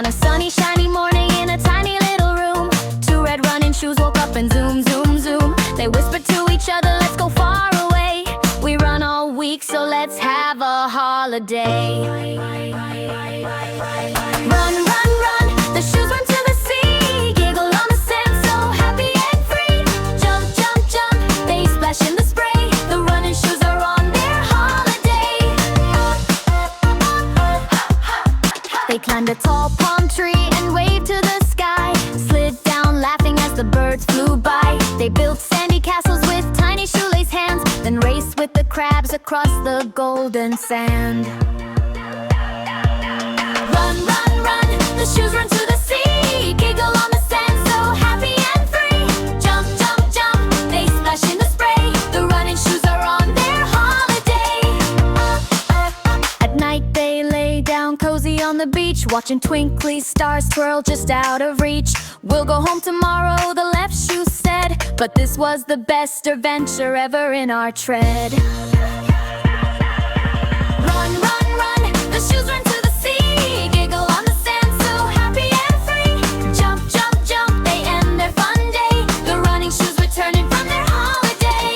On a sunny, shiny morning in a tiny little room, two red running shoes woke up and zoom, zoom, zoom. They whispered to each other, let's go far away. We run all week, so let's have a holiday. Run, run, run, the shoes run to the sea. Giggle on the sand, so happy and free. Jump, jump, jump, they splash in the spray. The running shoes are on their holiday. They climbed a tall palm tree and waved to the sky. Slid down laughing as the birds flew by. They built sandy castles with tiny shoelace hands, then raced with the crabs across the golden sand. Run, run, run, the shoes run to the sea. Giggle on the sand, so happy and free. Jump, jump, jump, they splash in the spray. The running shoes are on their holiday. At night they lay down cozy on the beach, watching twinkly stars twirl just out of reach. We'll go home tomorrow, the left shoe said, but this was the best adventure ever in our tread.